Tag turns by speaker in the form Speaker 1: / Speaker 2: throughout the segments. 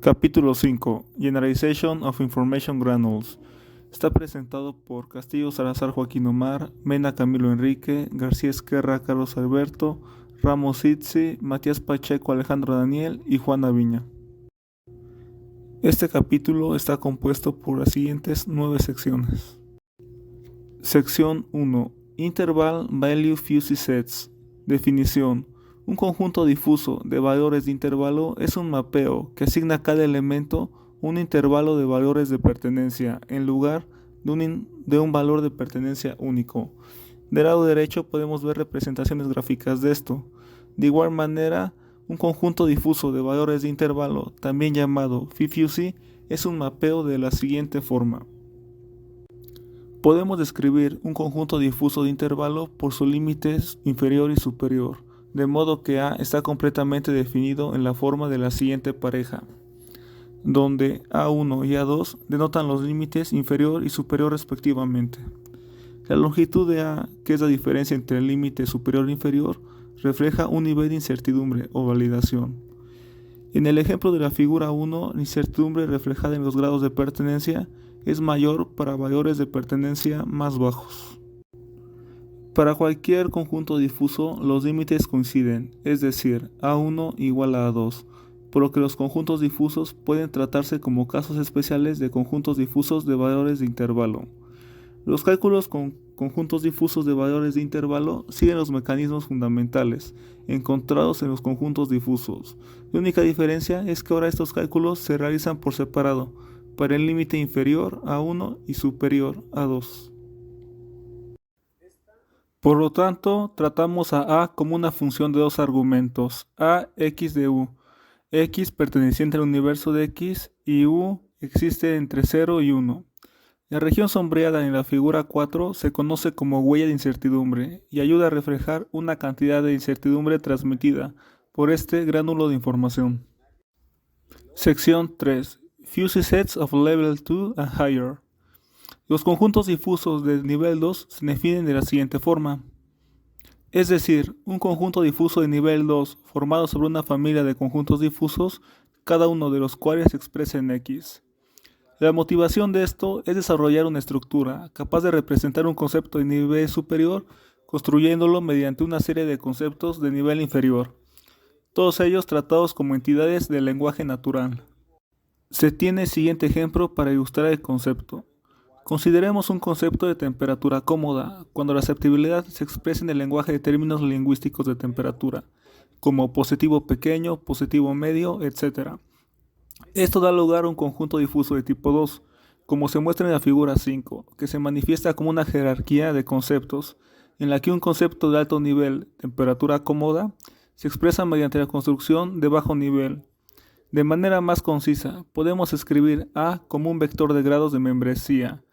Speaker 1: Capítulo 5. Generalization of Information Granules. Está presentado por Castillo Salazar Joaquín Omar, Mena Camilo Enrique, García Esquerra Carlos Alberto, Ramos Itzi, Matías Pacheco Alejandro Daniel y Juana Viña. Este capítulo está compuesto por las siguientes 9 secciones. Sección 1. Interval Value Fuzzy Sets. Definición. Un conjunto difuso de valores de intervalo es un mapeo que asigna a cada elemento un intervalo de valores de pertenencia en lugar de un valor de pertenencia único. Del lado derecho podemos ver representaciones gráficas de esto. De igual manera, un conjunto difuso de valores de intervalo, también llamado phi-fuzzy, es un mapeo de la siguiente forma. Podemos describir un conjunto difuso de intervalo por sus límites inferior y superior, de modo que A está completamente definido en la forma de la siguiente pareja, donde A1 y A2 denotan los límites inferior y superior respectivamente. La longitud de A, que es la diferencia entre el límite superior e inferior, refleja un nivel de incertidumbre o validación. En el ejemplo de la figura 1, la incertidumbre reflejada en los grados de pertenencia es mayor para valores de pertenencia más bajos. Para cualquier conjunto difuso, los límites coinciden, es decir, A1 igual a A2, por lo que los conjuntos difusos pueden tratarse como casos especiales de conjuntos difusos de valores de intervalo. Los cálculos con conjuntos difusos de valores de intervalo siguen los mecanismos fundamentales encontrados en los conjuntos difusos. La única diferencia es que ahora estos cálculos se realizan por separado, para el límite inferior a 1 y superior a 2. Por lo tanto, tratamos a A como una función de dos argumentos, A x de u. X perteneciente al universo de X y u existe entre 0 y 1. La región sombreada en la figura 4 se conoce como huella de incertidumbre y ayuda a reflejar una cantidad de incertidumbre transmitida por este gránulo de información. Sección 3. Fuzzy Sets of Level 2 and Higher. Los conjuntos difusos de nivel 2 se definen de la siguiente forma. Es decir, un conjunto difuso de nivel 2 formado sobre una familia de conjuntos difusos, cada uno de los cuales se expresa en X. La motivación de esto es desarrollar una estructura capaz de representar un concepto de nivel superior, construyéndolo mediante una serie de conceptos de nivel inferior, todos ellos tratados como entidades del lenguaje natural. Se tiene el siguiente ejemplo para ilustrar el concepto. Consideremos un concepto de temperatura cómoda, cuando la aceptabilidad se expresa en el lenguaje de términos lingüísticos de temperatura, como positivo pequeño, positivo medio, etc. Esto da lugar a un conjunto difuso de tipo 2, como se muestra en la figura 5, que se manifiesta como una jerarquía de conceptos, en la que un concepto de alto nivel, temperatura cómoda, se expresa mediante la construcción de bajo nivel. De manera más concisa, podemos escribir A como un vector de grados de membresía.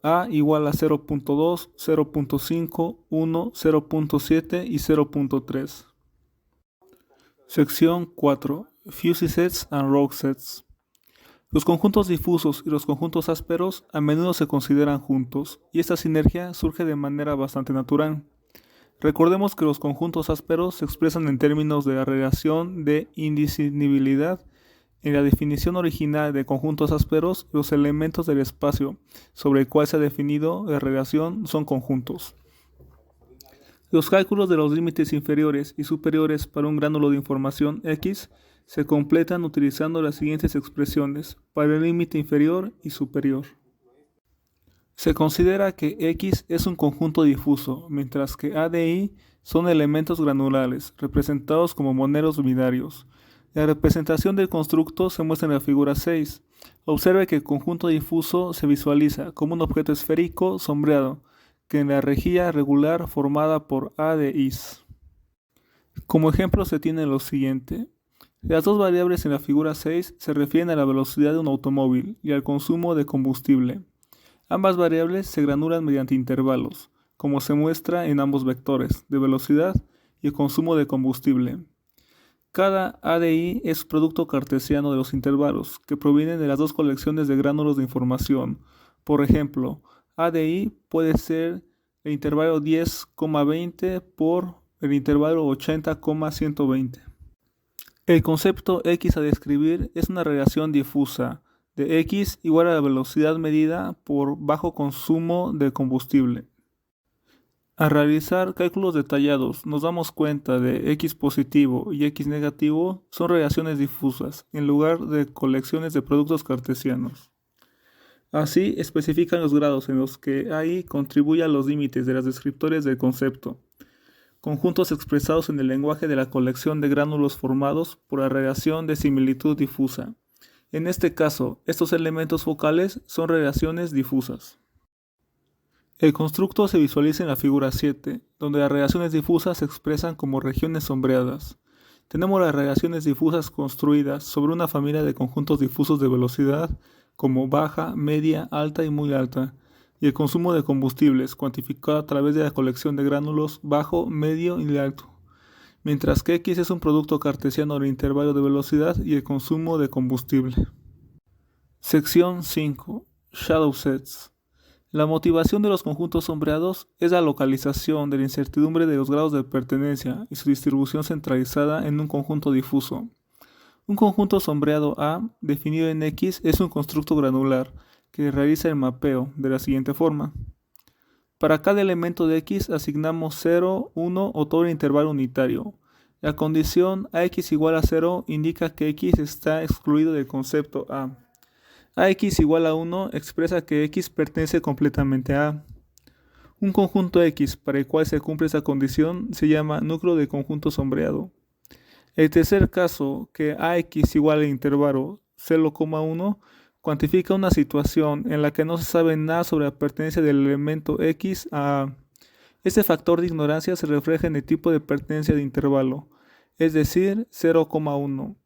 Speaker 1: A igual a 0.2, 0.5, 1, 0.7 y 0.3. Sección 4. Fuzzy Sets and Rogue Sets. Los conjuntos difusos y los conjuntos ásperos a menudo se consideran juntos, y esta sinergia surge de manera bastante natural. Recordemos que los conjuntos ásperos se expresan en términos de la relación de indivisibilidad. En la definición original de conjuntos ásperos, los elementos del espacio sobre el cual se ha definido la relación son conjuntos. Los cálculos de los límites inferiores y superiores para un gránulo de información X se completan utilizando las siguientes expresiones para el límite inferior y superior. Se considera que X es un conjunto difuso, mientras que A de I son elementos granulares, representados como moneros binarios. La representación del constructo se muestra en la figura 6. Observe que el conjunto difuso se visualiza como un objeto esférico sombreado, que en la rejilla regular formada por A de Is. Como ejemplo se tiene lo siguiente. Las dos variables en la figura 6 se refieren a la velocidad de un automóvil y al consumo de combustible. Ambas variables se granulan mediante intervalos, como se muestra en ambos vectores, de velocidad y el consumo de combustible. Cada ADI es producto cartesiano de los intervalos, que provienen de las dos colecciones de gránulos de información. Por ejemplo, ADI puede ser el intervalo 10,20 por el intervalo 80,120. El concepto X a describir es una relación difusa de X igual a la velocidad medida por bajo consumo de combustible. Al realizar cálculos detallados, nos damos cuenta de X positivo y X negativo son relaciones difusas, en lugar de colecciones de productos cartesianos. Así, especifican los grados en los que AI contribuye a los límites de las descriptores del concepto, conjuntos expresados en el lenguaje de la colección de gránulos formados por la relación de similitud difusa. En este caso, estos elementos focales son relaciones difusas. El constructo se visualiza en la figura 7, donde las relaciones difusas se expresan como regiones sombreadas. Tenemos las relaciones difusas construidas sobre una familia de conjuntos difusos de velocidad como baja, media, alta y muy alta, y el consumo de combustibles cuantificado a través de la colección de gránulos bajo, medio y alto, mientras que X es un producto cartesiano del intervalo de velocidad y el consumo de combustible. Sección 5. Shadow Sets. La motivación de los conjuntos sombreados es la localización de la incertidumbre de los grados de pertenencia y su distribución centralizada en un conjunto difuso. Un conjunto sombreado A, definido en X, es un constructo granular que realiza el mapeo de la siguiente forma. Para cada elemento de X asignamos 0, 1 o todo el intervalo unitario. La condición AX igual a 0 indica que X está excluido del concepto A. AX igual a 1 expresa que X pertenece completamente a A. Un conjunto X para el cual se cumple esa condición se llama núcleo de conjunto sombreado. El tercer caso, que AX igual al intervalo 0,1, cuantifica una situación en la que no se sabe nada sobre la pertenencia del elemento X a A. Este factor de ignorancia se refleja en el tipo de pertenencia de intervalo, es decir, 0,1.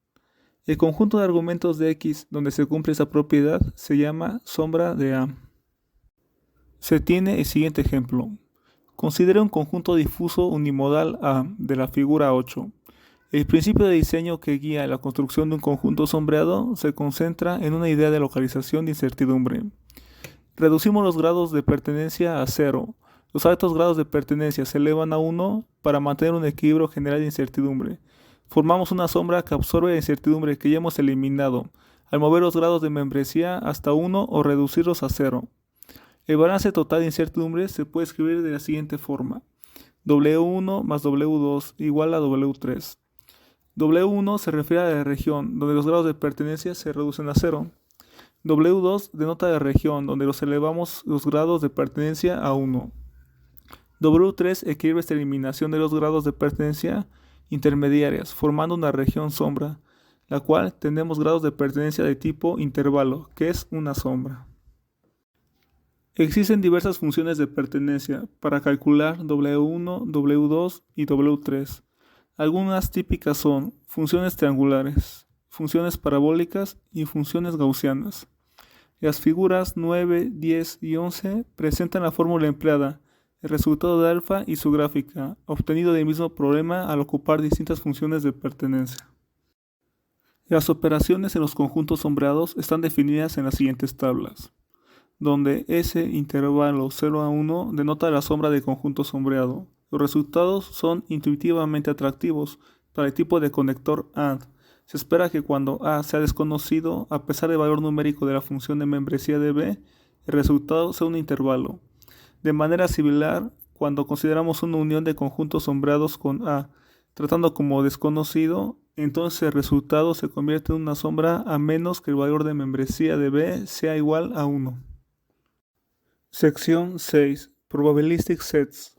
Speaker 1: El conjunto de argumentos de X donde se cumple esa propiedad se llama sombra de A. Se tiene el siguiente ejemplo. Considera un conjunto difuso unimodal A de la figura 8. El principio de diseño que guía la construcción de un conjunto sombreado se concentra en una idea de localización de incertidumbre. Reducimos los grados de pertenencia a 0. Los altos grados de pertenencia se elevan a 1 para mantener un equilibrio general de incertidumbre. Formamos una sombra que absorbe la incertidumbre que ya hemos eliminado, al mover los grados de membresía hasta 1 o reducirlos a 0. El balance total de incertidumbre se puede escribir de la siguiente forma. W1 más W2 igual a W3. W1 se refiere a la región donde los grados de pertenencia se reducen a 0. W2 denota la región donde los elevamos los grados de pertenencia a 1. W3 equilibra esta eliminación de los grados de pertenencia intermediarias, formando una región sombra, la cual tenemos grados de pertenencia de tipo intervalo, que es una sombra. Existen diversas funciones de pertenencia para calcular W1, W2 y W3. Algunas típicas son funciones triangulares, funciones parabólicas y funciones gaussianas. Las figuras 9, 10 y 11 presentan la fórmula empleada, el resultado de alfa y su gráfica, obtenido del mismo problema al ocupar distintas funciones de pertenencia. Las operaciones en los conjuntos sombreados están definidas en las siguientes tablas, donde S intervalo 0 a 1 denota la sombra del conjunto sombreado. Los resultados son intuitivamente atractivos para el tipo de conector AND. Se espera que cuando A sea desconocido, a pesar del valor numérico de la función de membresía de B, el resultado sea un intervalo. De manera similar, cuando consideramos una unión de conjuntos sombreados con A, tratando como desconocido, entonces el resultado se convierte en una sombra a menos que el valor de membresía de B sea igual a 1. Sección 6. Probabilistic Sets.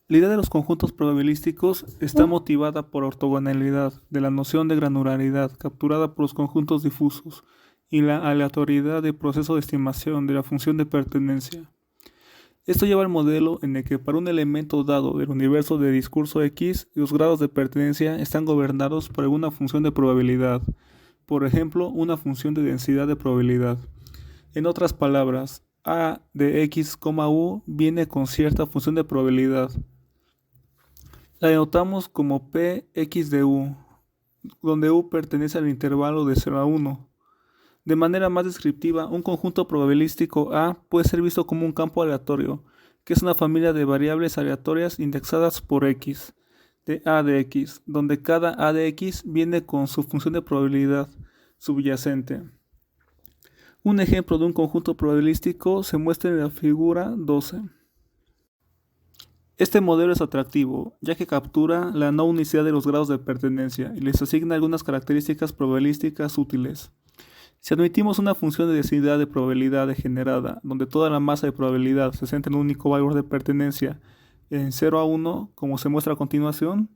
Speaker 1: La idea de los conjuntos probabilísticos está motivada por la ortogonalidad de la noción de granularidad capturada por los conjuntos difusos y la aleatoriedad del proceso de estimación de la función de pertenencia. Esto lleva al modelo en el que para un elemento dado del universo de discurso X, los grados de pertenencia están gobernados por alguna función de probabilidad, por ejemplo, una función de densidad de probabilidad. En otras palabras, A de X, U viene con cierta función de probabilidad. La denotamos como Px de U, donde U pertenece al intervalo de 0 a 1. De manera más descriptiva, un conjunto probabilístico A puede ser visto como un campo aleatorio, que es una familia de variables aleatorias indexadas por X. de A de X, donde cada A de X viene con su función de probabilidad subyacente. Un ejemplo de un conjunto probabilístico se muestra en la figura 12. Este modelo es atractivo, ya que captura la no unicidad de los grados de pertenencia y les asigna algunas características probabilísticas útiles. Si admitimos una función de densidad de probabilidad degenerada, donde toda la masa de probabilidad se centra en un único valor de pertenencia en 0 a 1, como se muestra a continuación,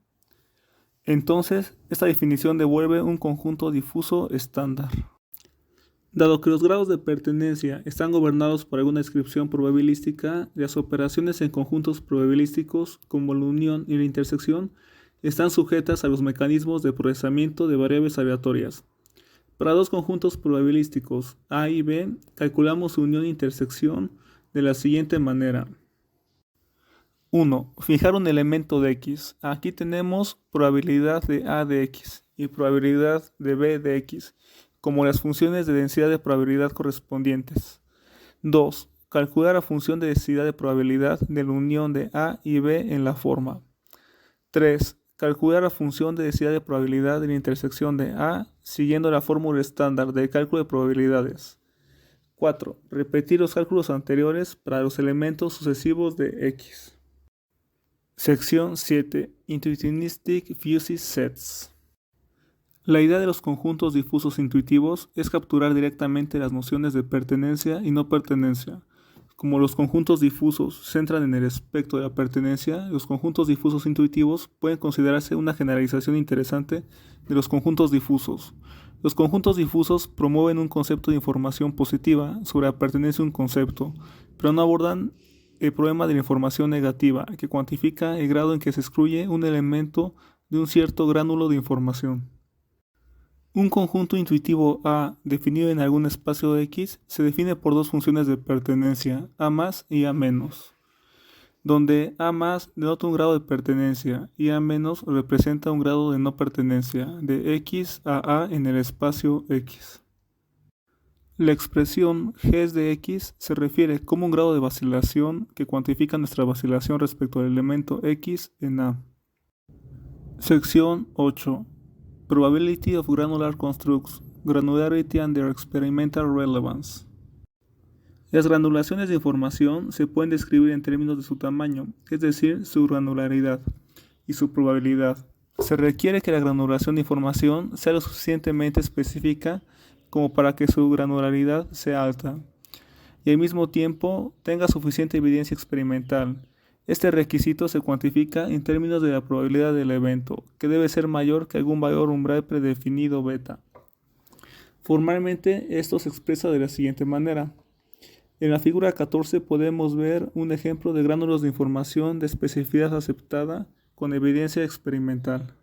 Speaker 1: entonces esta definición devuelve un conjunto difuso estándar. Dado que los grados de pertenencia están gobernados por alguna descripción probabilística, las operaciones en conjuntos probabilísticos, como la unión y la intersección, están sujetas a los mecanismos de procesamiento de variables aleatorias. Para dos conjuntos probabilísticos A y B, calculamos su unión e intersección de la siguiente manera. 1. Fijar un elemento de X. Aquí tenemos probabilidad de A de X y probabilidad de B de X, como las funciones de densidad de probabilidad correspondientes. 2. Calcular la función de densidad de probabilidad de la unión de A y B en la forma. 3. Calcular la función de densidad de probabilidad de la intersección de A siguiendo la fórmula estándar de cálculo de probabilidades. 4. Repetir los cálculos anteriores para los elementos sucesivos de X. Sección 7. Intuitionistic Fuzzy Sets. La idea de los conjuntos difusos intuitivos es capturar directamente las nociones de pertenencia y no pertenencia. Como los conjuntos difusos se centran en el aspecto de la pertenencia, los conjuntos difusos intuitivos pueden considerarse una generalización interesante de los conjuntos difusos. Los conjuntos difusos promueven un concepto de información positiva sobre la pertenencia a un concepto, pero no abordan el problema de la información negativa, que cuantifica el grado en que se excluye un elemento de un cierto gránulo de información. Un conjunto intuitivo A, definido en algún espacio X, se define por dos funciones de pertenencia, A más y A menos, donde A más denota un grado de pertenencia y A menos representa un grado de no pertenencia de X a A en el espacio X. La expresión G es de X se refiere como un grado de vacilación que cuantifica nuestra vacilación respecto al elemento X en A. Sección 8. Probability of granular constructs, granularity and their experimental relevance. Las granulaciones de información se pueden describir en términos de su tamaño, es decir, su granularidad, y su probabilidad. Se requiere que la granulación de información sea lo suficientemente específica como para que su granularidad sea alta, y al mismo tiempo tenga suficiente evidencia experimental. Este requisito se cuantifica en términos de la probabilidad del evento, que debe ser mayor que algún valor umbral predefinido beta. Formalmente, esto se expresa de la siguiente manera. En la figura 14 podemos ver un ejemplo de gránulos de información de especificidad aceptada con evidencia experimental.